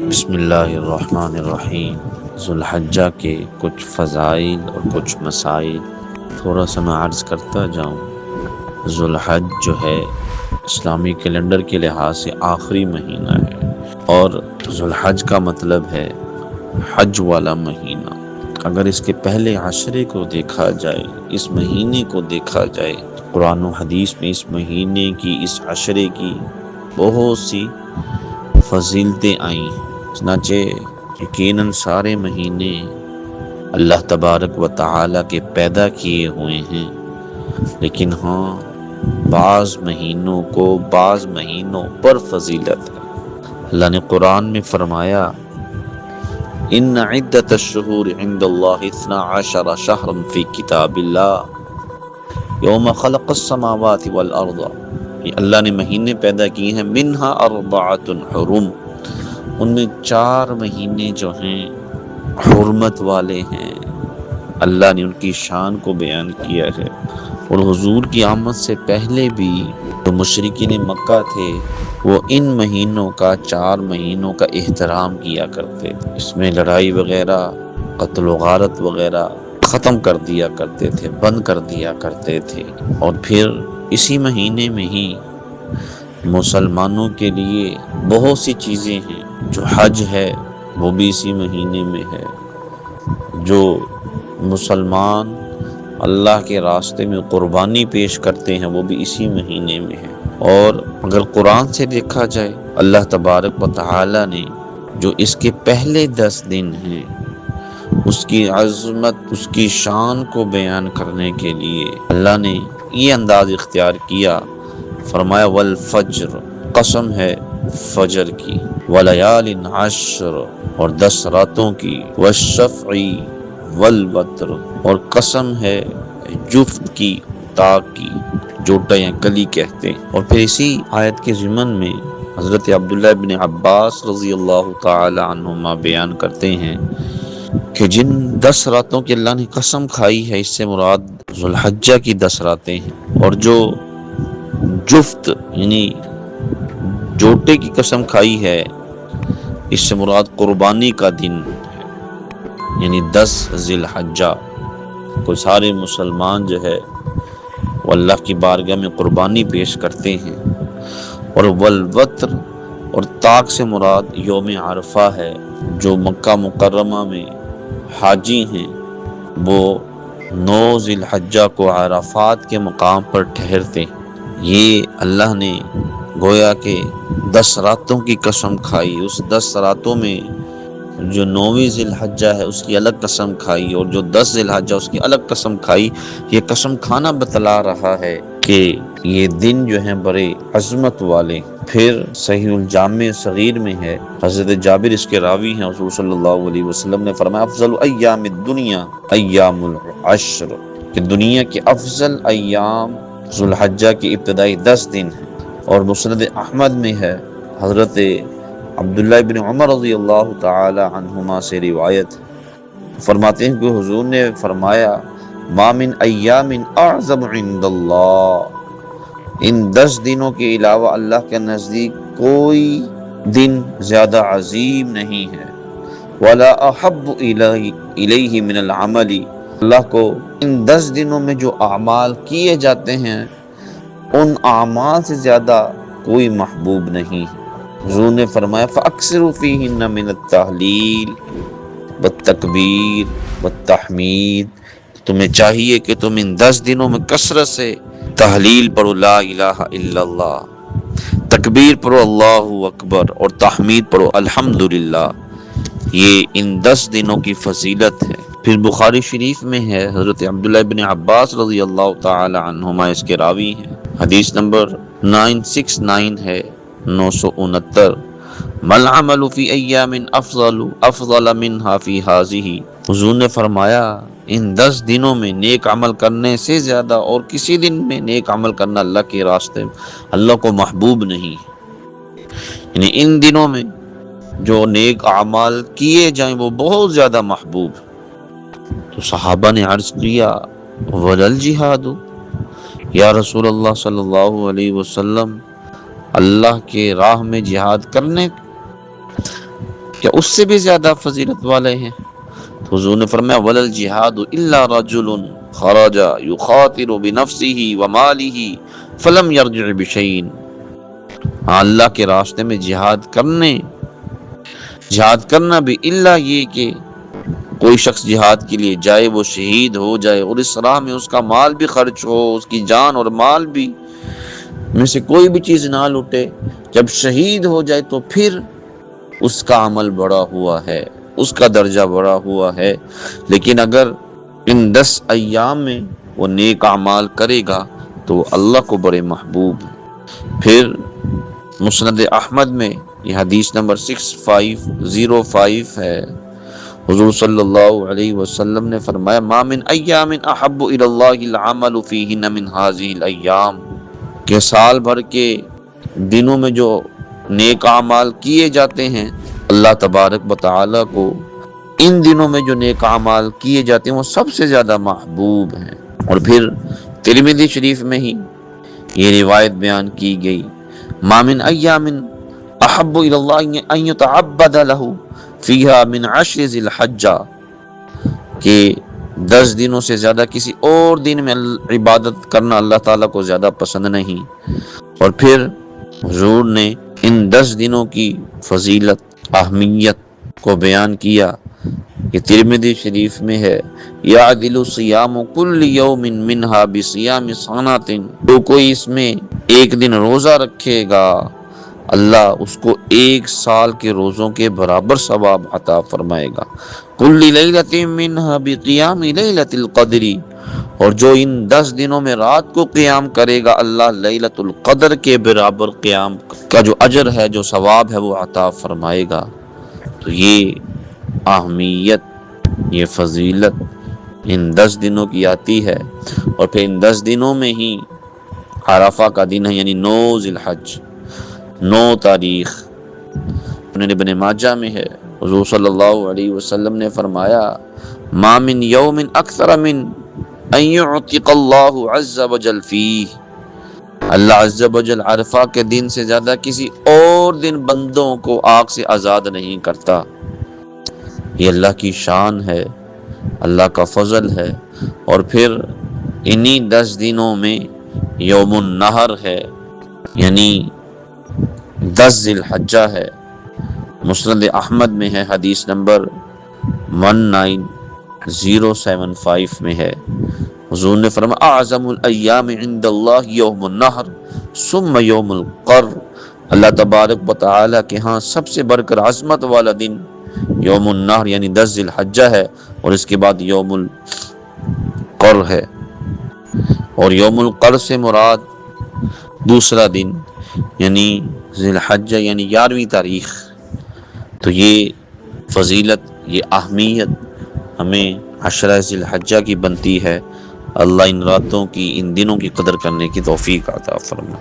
بسم اللہ الرحمن الرحیم۔ ذوالحجہ کے کچھ فضائل اور کچھ مسائل تھوڑا سا میں عرض کرتا جاؤں۔ ذوالحج جو ہے اسلامی کیلنڈر کے لحاظ سے آخری مہینہ ہے، اور ذوالحج کا مطلب ہے حج والا مہینہ۔ اگر اس کے پہلے عشرے کو دیکھا جائے، اس مہینے کو دیکھا جائے، قرآن و حدیث میں اس مہینے کی، اس عشرے کی بہت سی فضیلتیں آئیں۔ چنانچہ یقیناً سارے مہینے اللہ تبارک و تعالیٰ کے پیدا کیے ہوئے ہیں، لیکن ہاں بعض مہینوں کو بعض مہینوں پر فضیلت ہے۔ اللہ نے قرآن میں فرمایا، ان عدت الشہور عند اللہ 12 شہرا فی کتاب اللہ یوم خلق السماوات والارض۔ یہ اللہ نے مہینے پیدا کیے ہیں، منہا اربعۃ حرم، ان میں 4 مہینے جو ہیں حرمت والے ہیں۔ اللہ نے ان کی شان کو بیان کیا ہے، اور حضور کی آمد سے پہلے بھی جو مشرکین مکہ تھے وہ ان مہینوں کا، 4 مہینوں کا احترام کیا کرتے تھے۔ اس میں لڑائی وغیرہ، قتل و غارت وغیرہ ختم کر دیا کرتے تھے، بند کر دیا کرتے تھے۔ اور پھر اسی مہینے میں ہی مسلمانوں کے لیے بہت سی چیزیں ہیں۔ جو حج ہے وہ بھی اسی مہینے میں ہے، جو مسلمان اللہ کے راستے میں قربانی پیش کرتے ہیں وہ بھی اسی مہینے میں ہے۔ اور اگر قرآن سے دیکھا جائے، اللہ تبارک و تعالی نے جو اس کے پہلے 10 دن ہیں، اس کی عظمت، اس کی شان کو بیان کرنے کے لیے اللہ نے یہ انداز اختیار کیا، فرمایا والفجر، قسم ہے فجر کی، ولیال عشر، اور 10 راتوں کی، والشفع والوتر، اور قسم ہے جفت کی، طاق کی، جوٹا یا کلی کہتے ہیں۔ اور پھر اسی آیت کے ضمن میں حضرت عبداللہ بن عباس رضی اللہ تعالی عنہما بیان کرتے ہیں کہ جن 10 راتوں کی اللہ نے قسم کھائی ہے، اس سے مراد ذوالحجہ کی 10 راتیں ہیں، اور جو جفت یعنی جوٹے کی قسم کھائی ہے، اس سے مراد قربانی کا دن ہے، یعنی 10 ذی الحجہ کو سارے مسلمان جو ہے وہ اللہ کی بارگاہ میں قربانی پیش کرتے ہیں۔ اور والوتر، اور طاق سے مراد یوم عرفہ ہے۔ جو مکہ مکرمہ میں حاجی ہیں وہ 9 ذی الحجہ کو عرفات کے مقام پر ٹھہرتے ہیں۔ یہ اللہ نے گویا کہ 10 راتوں کی قسم کھائی، اس 10 راتوں میں جو 9ویں ذی الحجہ ہے اس کی الگ قسم کھائی، اور جو 10 ذی الحجہ اس کی الگ قسم کھائی۔ یہ قسم کھانا بتلا رہا ہے کہ یہ دن جو ہیں بڑے عظمت والے۔ پھر صحیح الجامع صغیر میں ہے، حضرت جابر اس کے راوی ہیں، حضور صلی اللہ علیہ وسلم نے فرمایا افضل ایام الدنیا ایام العشر، کہ دنیا کے افضل ایام ذوالحجہ کی ابتدائی 10 دن ہیں۔ اور مسند احمد میں ہے، حضرت عبداللہ بن عمر رضی اللہ تعالی عنہما سے روایت، فرماتے ہیں کہ حضور نے فرمایا ما من ایام اعظم عند اللہ، ان 10 دنوں کے علاوہ اللہ کے نزدیک کوئی دن زیادہ عظیم نہیں ہے، ولا احب الیہ من العمل، اللہ کو ان 10 دنوں میں جو اعمال کیے جاتے ہیں ان اعمال سے زیادہ کوئی محبوب نہیں۔ حضور نے فرمایا فَأَكْثِرُوا فِيهِنَّ مِنَ التَّهْلِيلِ وَالتَّكْبِيرِ وَالتَّحْمِيدِ، تمہیں چاہیے کہ تم ان 10 دنوں میں کثرت سے تحلیل پڑھو، لا الہ الا اللہ، تکبیر پڑھو اللہ اکبر، اور تحمید پڑھو الحمدللہ۔ یہ ان 10 دنوں کی فضیلت ہے۔ پھر بخاری شریف میں ہے، حضرت عبداللہ بن عباس رضی اللہ تعالی عنہما اس کے راوی ہیں، حدیث نمبر 969 ہے، 969، مَا الْعَمَلُ فِي أَيَّامٍ أَفْضَلَ مِنْهَا فِي هَٰذِهِ، حضور نے فرمایا ان 10 دنوں میں نیک عمل کرنے سے زیادہ اور کسی دن میں نیک عمل کرنا اللہ کے راستے میں اللہ کو محبوب نہیں ہے۔ یعنی ان دنوں میں جو نیک اعمال کیے جائیں وہ بہت زیادہ محبوب ہے۔ تو صحابہ نے عرض کیا وَلَا الْجِهَادُ، یا رسول اللہ صلی اللہ علیہ وسلم، اللہ کے راہ میں جہاد کرنے؟ کیا اس سے بھی زیادہ فضیلت والے ہیں؟ تو حضور نے فرمایا ولل جہاد الا رجل خرج یخاطر بنفسه وماله فلم یرجع بشیء، ہاں اللہ کے راستے میں جہاد کرنا بھی الا یہ کہ کوئی شخص جہاد کے لیے جائے، وہ شہید ہو جائے اور اس راہ میں اس کا مال بھی خرچ ہو، اس کی جان اور مال بھی میں سے کوئی بھی چیز نہ لوٹے، جب شہید ہو جائے تو پھر اس کا عمل بڑا ہوا ہے، اس کا درجہ بڑا ہوا ہے۔ لیکن اگر ان 10 ایام میں وہ نیک اعمال کرے گا تو اللہ کو بڑے محبوب ہے۔ پھر مسند احمد میں یہ حدیث نمبر 6505 ہے، حضور صلی اللہ علیہ وسلم نے فرمایا ما من ایام احب الی اللہ العمل فیہن من ہذہ الایام، کہ سال بھر کے دنوں میں جو نیک اعمال کیے جاتے ہیں اللہ تبارک و تعالی کو ان دنوں میں جو نیک اعمال کیے جاتے ہیں وہ سب سے زیادہ محبوب ہیں۔ اور پھر ترمذی شریف میں ہی یہ روایت بیان کی گئی ما من ایام احب الی اللہ ان یتعبد له فیہا من 10 ذی الحجہ، کہ 10 دنوں سے زیادہ کسی اور دن میں عبادت کرنا اللہ تعالیٰ کو زیادہ پسند نہیں۔ اور پھر حضور نے ان 10 دنوں کی فضیلت، اہمیت کو بیان کیا کہ ترمذی شریف میں ہے یعدل صیام کل یوم منہا بصیام سنۃ، جو کوئی اس میں ایک دن روزہ رکھے گا اللہ اس کو 1 سال کے روزوں کے برابر ثواب عطا فرمائے گا۔ کل لیلۃ منہا بقیام لیلۃ القدر، اور جو ان 10 دنوں میں رات کو قیام کرے گا اللہ لیلۃ القدر کے برابر قیام کا جو اجر ہے، جو ثواب ہے وہ عطا فرمائے گا۔ تو یہ اہمیت، یہ فضیلت ان 10 دنوں کی آتی ہے۔ اور پھر ان 10 دنوں میں ہی عرفہ کا دن ہے، یعنی 9 ذی الحج، 9 تاریخ۔ ابن ماجہ میں ہے حضور صلی اللہ علیہ وسلم نے فرمایا ما من یوم اکثر من ان یعتق اللہ عز وجل فیہ، اللہ عز وجل عرفہ کے دن سے زیادہ کسی اور دن بندوں کو آگ سے آزاد نہیں کرتا۔ یہ اللہ کی شان ہے، اللہ کا فضل ہے۔ اور پھر انہی 10 دنوں میں یوم النحر ہے، یعنی 10 ذی الحجہ ہے، مسند احمد میں ہے، حدیث نمبر 19075 میں ہے۔ حضور نے فرمایا اعظم الایام عند اللہ یوم النحر ثم یوم القر، اللہ تبارک و تعالی کے ہاں سب سے بڑھ کر عظمت والا دن یوم النحر یعنی 10 ذی الحجہ ہے، اور اس کے بعد یوم القر ہے۔ اور یوم القر سے مراد دوسرا دن یعنی ذی الحجہ یعنی 11ویں تاریخ۔ تو یہ فضیلت، یہ اہمیت ہمیں 10 ذی الحجہ کی بنتی ہے۔ اللہ ان راتوں کی، ان دنوں کی قدر کرنے کی توفیق عطا فرمائے۔